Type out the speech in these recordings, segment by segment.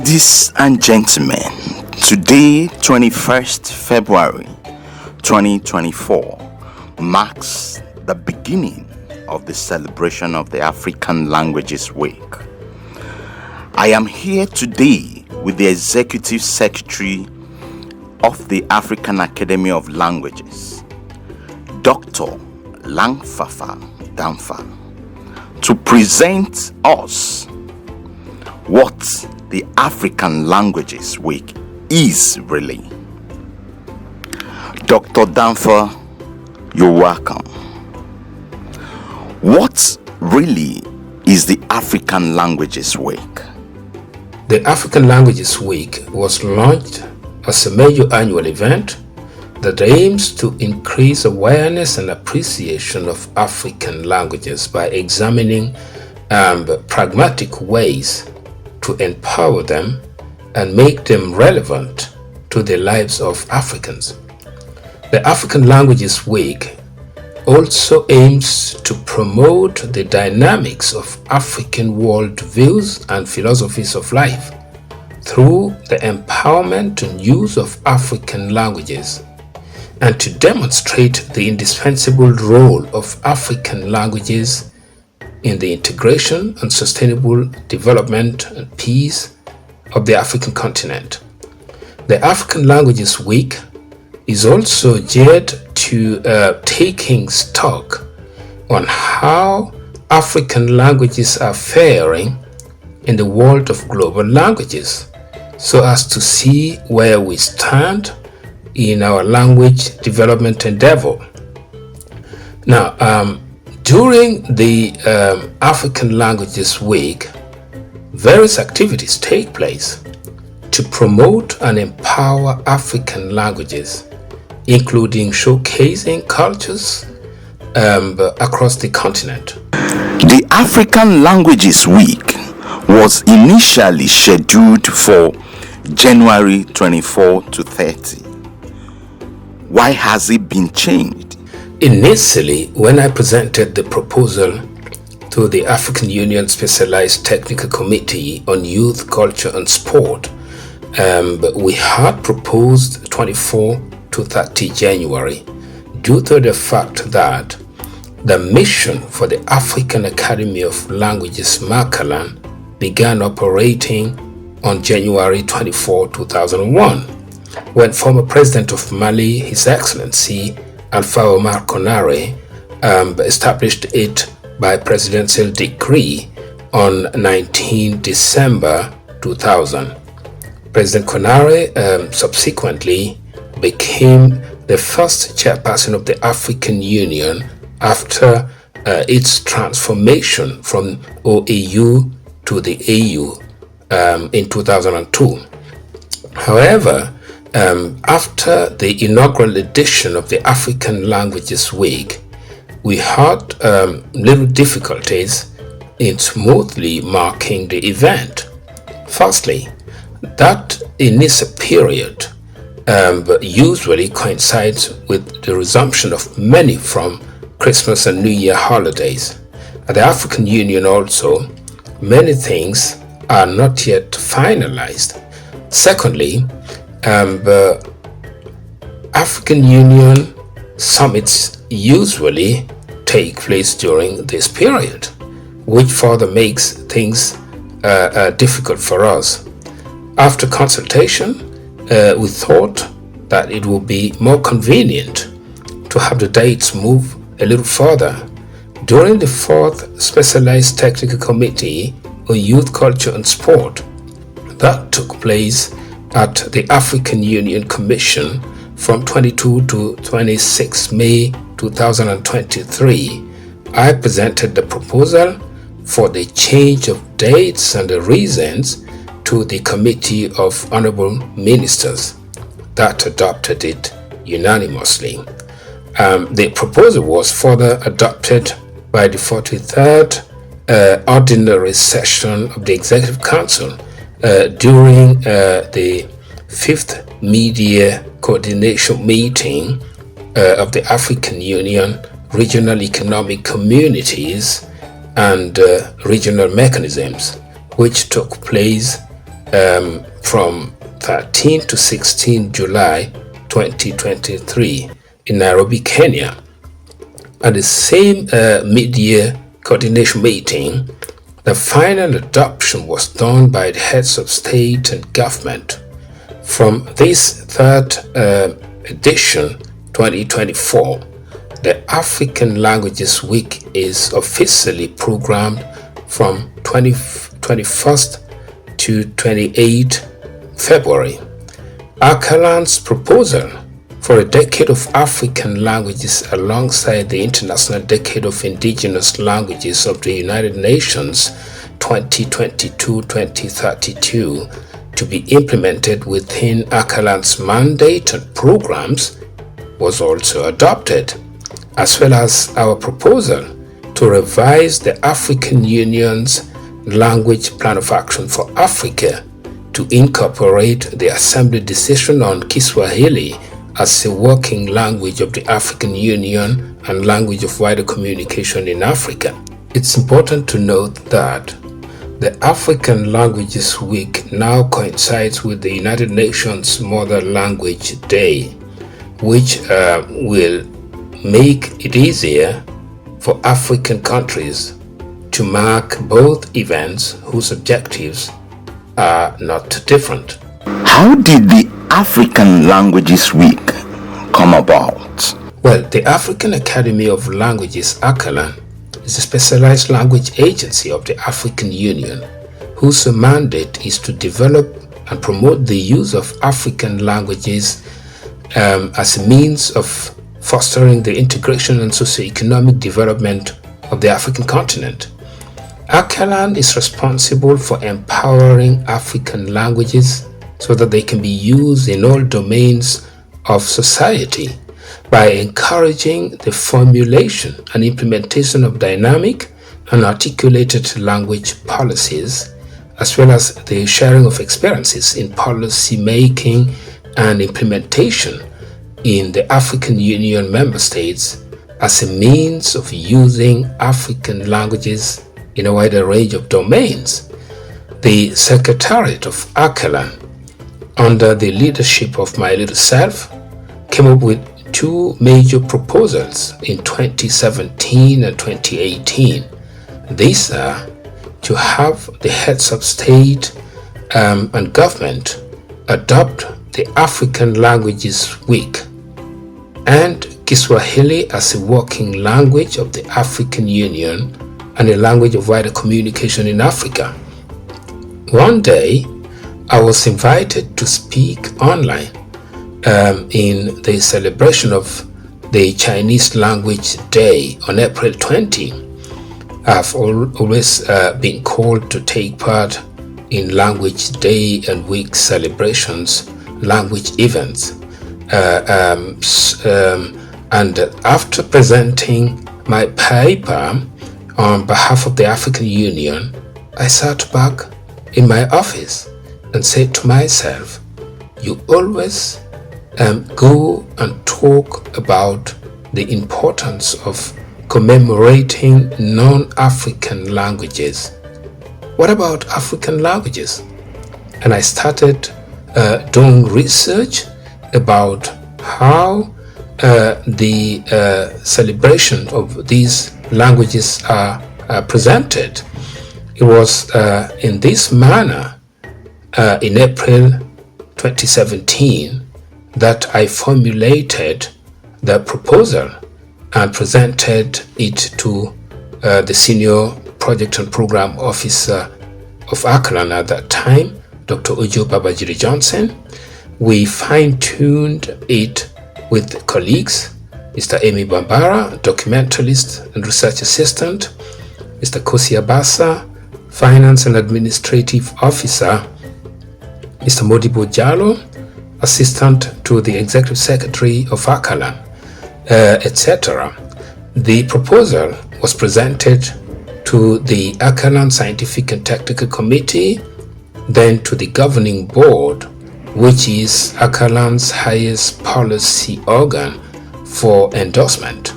Ladies and gentlemen, today, 21st February 2024, marks the beginning of the celebration of the African Languages Week. I am here today with the Executive Secretary of the African Academy of Languages, Dr. Fafa Dampha, to present us what the African Languages Week is really. Dr. Dampha, you're welcome. What really is the African Languages Week? The African Languages Week was launched as a major annual event that aims to increase awareness and appreciation of African languages by examining pragmatic ways to empower them and make them relevant to the lives of Africans. The African Languages Week also aims to promote the dynamics of African worldviews and philosophies of life through the empowerment and use of African languages, and to demonstrate the indispensable role of African languages in the integration and sustainable development and peace of the African continent. The African Languages Week is also geared to taking stock on how African languages are faring in the world of global languages, so as to see where we stand in our language development endeavor. Now, during the African Languages Week, various activities take place to promote and empower African languages, including showcasing cultures across the continent. The African Languages Week was initially scheduled for January 24 to 30. Why has it been changed? Initially, when I presented the proposal to the African Union Specialized Technical Committee on Youth, Culture and Sport, we had proposed 24 to 30 January due to the fact that the mission for the African Academy of Languages, ACALAN, began operating on January 24, 2001, when former President of Mali, His Excellency Alpha Omar Konaré, established it by presidential decree on 19 December 2000. President Konaré subsequently became the first chairperson of the African Union after its transformation from OAU to the AU in 2002. However, after the inaugural edition of the African Languages Week, we had little difficulties in smoothly marking the event. Firstly, that initial period usually coincides with the resumption of many from Christmas and New Year holidays. At the African Union also, many things are not yet finalized. Secondly, the African Union summits usually take place during this period, which further makes things difficult for us. After consultation, we thought that it would be more convenient to have the dates move a little further. During the 4th Specialized Technical Committee on Youth, Culture and Sport that took place at the African Union Commission from 22 to 26 May 2023, I presented the proposal for the change of dates and the reasons to the Committee of Honorable Ministers that adopted it unanimously. The proposal was further adopted by the 43rd Ordinary Session of the Executive Council during the 5th Media Coordination Meeting of the African Union Regional Economic Communities and Regional Mechanisms, which took place from 13 to 16 July 2023 in Nairobi, Kenya. At the same mid-year coordination meeting, the final adoption was done by the heads of state and government. From this third edition, 2024, the African Languages Week is officially programmed from 21st to 28 February. ACALAN's proposal for a decade of African languages alongside the International Decade of Indigenous Languages of the United Nations 2022-2032 to be implemented within ACALAN's mandate and programs was also adopted, as well as our proposal to revise the African Union's Language Plan of Action for Africa to incorporate the Assembly decision on Kiswahili as a working language of the African Union and language of wider communication in Africa. It's important to note that the African Languages Week now coincides with the United Nations Mother Language Day, which will make it easier for African countries to mark both events whose objectives are not different. How did the African Languages Week come about? Well, the African Academy of Languages, ACALAN, is a specialized language agency of the African Union, whose mandate is to develop and promote the use of African languages as a means of fostering the integration and socio-economic development of the African continent. ACALAN is responsible for empowering African languages so that they can be used in all domains of society by encouraging the formulation and implementation of dynamic and articulated language policies, as well as the sharing of experiences in policy making and implementation in the African Union member states as a means of using African languages in a wider range of domains. The Secretariat of ACALAN, under the leadership of my little self, came up with two major proposals in 2017 and 2018. These are to have the heads of state and government adopt the African Languages Week and Kiswahili as a working language of the African Union and a language of wider communication in Africa. One day, I was invited to speak online in the celebration of the Chinese Language Day on April 20. I've always been called to take part in Language Day and Week celebrations, language events. And after presenting my paper on behalf of the African Union, I sat back in my office and said to myself, you always go and talk about the importance of commemorating non-African languages. What about African languages? And I started doing research about how the celebration of these languages are presented. It was in this manner in April 2017 that I formulated the proposal and presented it to the senior project and program officer of ACALAN at that time, Dr. Ojo Babajiri Johnson. We fine-tuned it with colleagues, Mr. Amy Bambara, documentalist and research assistant, Mr. Kosi Abasa, finance and administrative officer, Mr. Modibo Jalo, assistant to the executive secretary of ACALAN, etc. The proposal was presented to the ACALAN Scientific and Technical Committee, then to the governing board, which is ACALAN's highest policy organ for endorsement.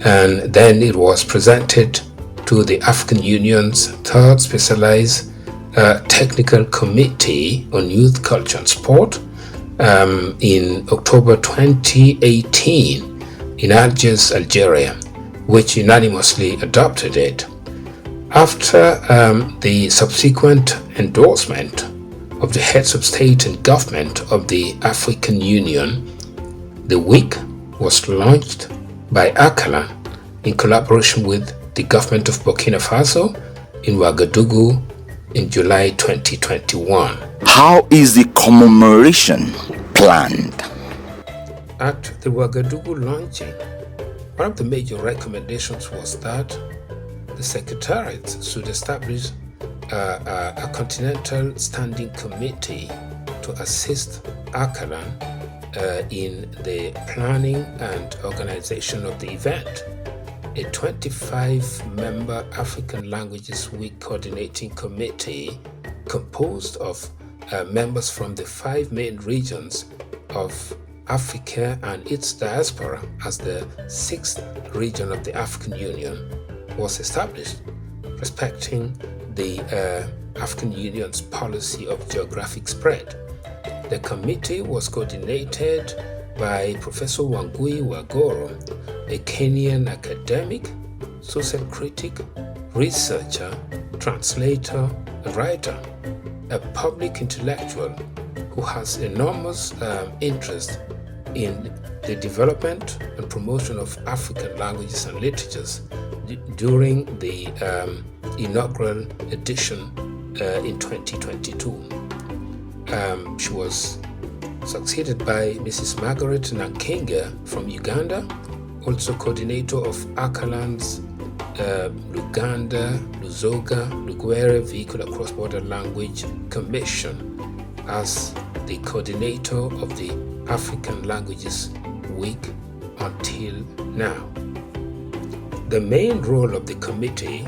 And then it was presented to the African Union's third specialized Technical Committee on Youth, Culture and Sport in October 2018 in Algiers, Algeria, which unanimously adopted it. After the subsequent endorsement of the heads of state and government of the African Union, the week was launched by ACALAN in collaboration with the government of Burkina Faso in Ouagadougou in July 2021. How is the commemoration planned? At the Ouagadougou launching, one of the major recommendations was that the Secretariat should establish a continental standing committee to assist ACALAN in the planning and organization of the event. A 25-member African Languages Week coordinating committee composed of members from the 5 main regions of Africa and its diaspora as the 6th region of the African Union was established, respecting the African Union's policy of geographic spread. The committee was coordinated by Professor Wangui Wagoro, a Kenyan academic, social critic, researcher, translator, and writer, a public intellectual who has enormous interest in the development and promotion of African languages and literatures during the inaugural edition in 2022. She was succeeded by Mrs. Margaret Nankinga from Uganda, also coordinator of ACALAN's Luganda, Luzoga, Lugwere Vehicular Cross-Border Language Commission as the coordinator of the African Languages Week until now. The main role of the committee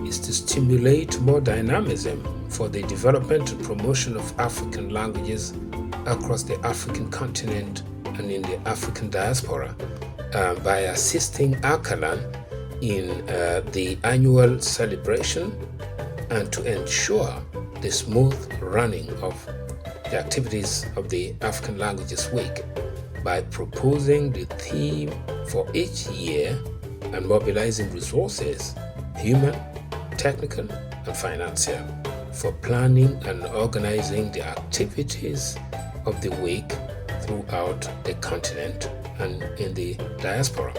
is to stimulate more dynamism for the development and promotion of African languages across the African continent and in the African diaspora by assisting ACALAN in the annual celebration and to ensure the smooth running of the activities of the African Languages Week by proposing the theme for each year and mobilizing resources, human, technical, and financial, for planning and organizing the activities of the week throughout the continent and in the diaspora,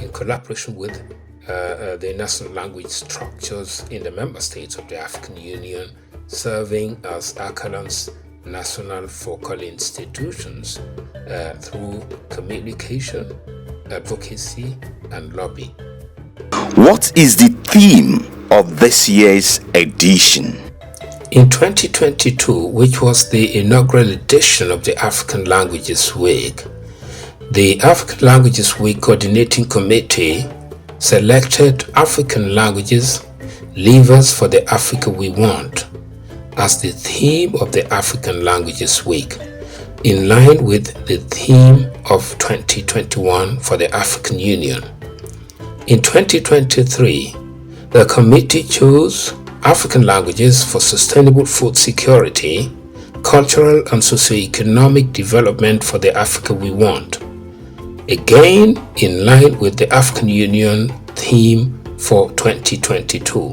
in collaboration with the national language structures in the member states of the African Union, serving as ACALAN's national focal institutions through communication, advocacy, and lobby. What is the theme of this year's edition? In 2022, which was the inaugural edition of the African Languages Week, the African Languages Week Coordinating Committee selected African languages, levers for the Africa we want, as the theme of the African Languages Week, in line with the theme of 2021 for the African Union. In 2023, the committee chose African languages for sustainable food security, cultural and socio-economic development for the Africa we want, again in line with the African Union theme for 2022.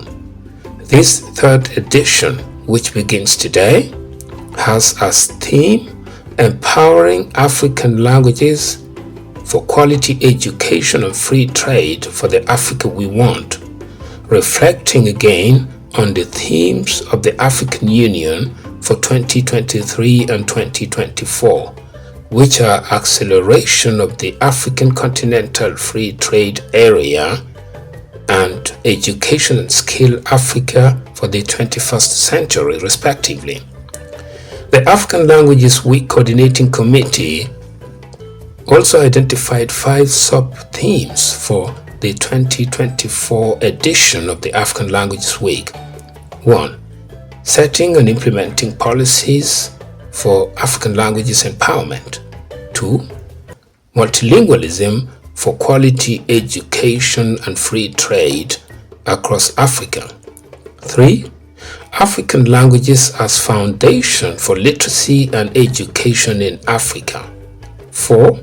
This 3rd edition, which begins today, has as theme empowering African languages for quality education and free trade for the Africa we want, reflecting again on the themes of the African Union for 2023 and 2024, which are acceleration of the African Continental Free Trade Area and Education and Skill Africa for the 21st century, respectively. The African Languages Week Coordinating Committee also identified 5 sub-themes for the 2024 edition of the African Languages Week. 1. Setting and implementing policies for African languages empowerment. 2. Multilingualism for quality education and free trade across Africa. 3. African languages as foundation for literacy and education in Africa. 4.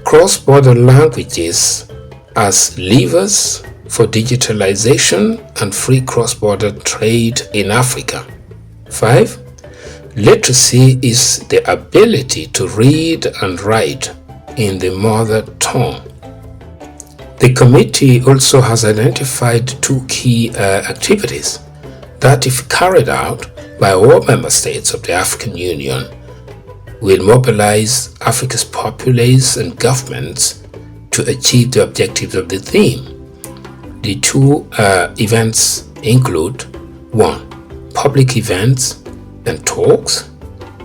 Cross-border languages as levers for digitalization and free cross-border trade in Africa. 5. Literacy is the ability to read and write in the mother tongue. The committee also has identified 2 key activities that, if carried out by all member states of the African Union, will mobilize Africa's populace and governments to achieve the objectives of the theme. The 2 events include: 1. Public events and talks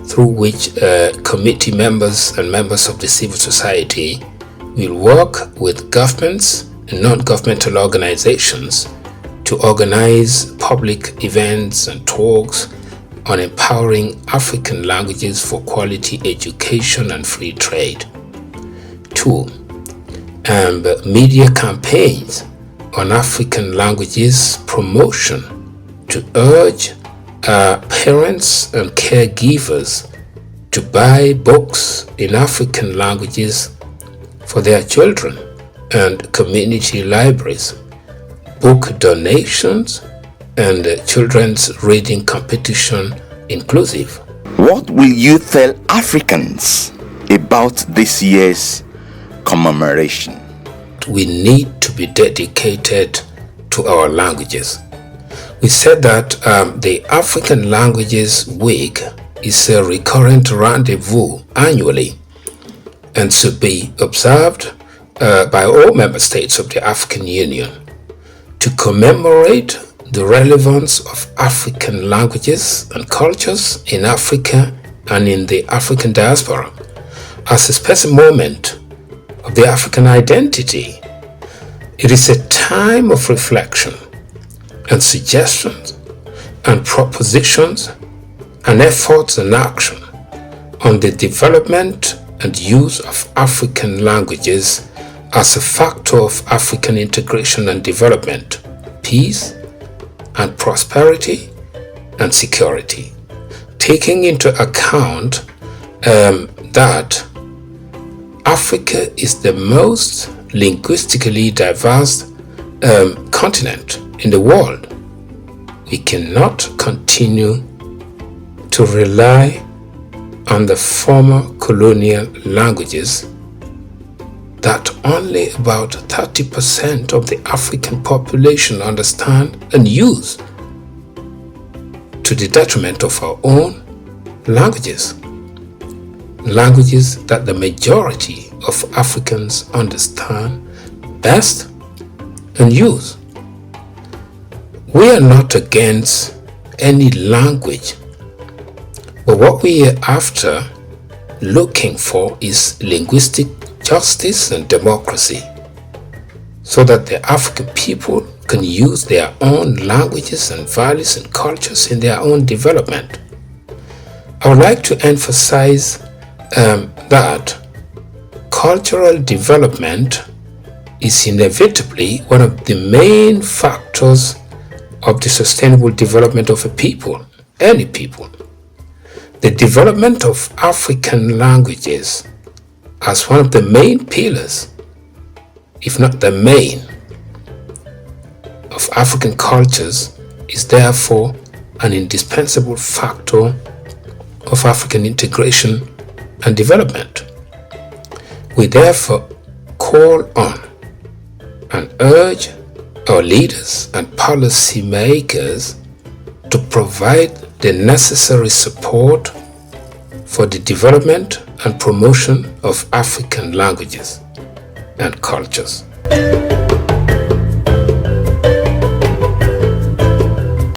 through which committee members and members of the civil society will work with governments and non-governmental organizations to organize public events and talks on empowering African languages for quality education and free trade. 2. Media campaigns on African languages promotion to urge parents and caregivers to buy books in African languages for their children, and community libraries, book donations, and children's reading competition inclusive. What will you tell Africans about this year's commemoration? We need to be dedicated to our languages. We said that the African Languages Week is a recurrent rendezvous annually and should be observed by all member states of the African Union to commemorate the relevance of African languages and cultures in Africa and in the African diaspora as a special moment of the African identity. It is a time of reflection and suggestions and propositions and efforts and action on the development and use of African languages as a factor of African integration and development, peace and prosperity and security, taking into account that Africa is the most linguistically diverse continent in the world. We cannot continue to rely on the former colonial languages that only about 30% of the African population understand and use, to the detriment of our own languages. Languages that the majority of Africans understand best and use. We are not against any language, but what we are after looking for is linguistic justice and democracy, so that the African people can use their own languages and values and cultures in their own development. I would like to emphasize that cultural development is inevitably one of the main factors of the sustainable development of a people, any people. The development of African languages as one of the main pillars, if not the main, of African cultures is therefore an indispensable factor of African integration and development. We therefore call on and urge our leaders and policy makers to provide the necessary support for the development and promotion of African languages and cultures.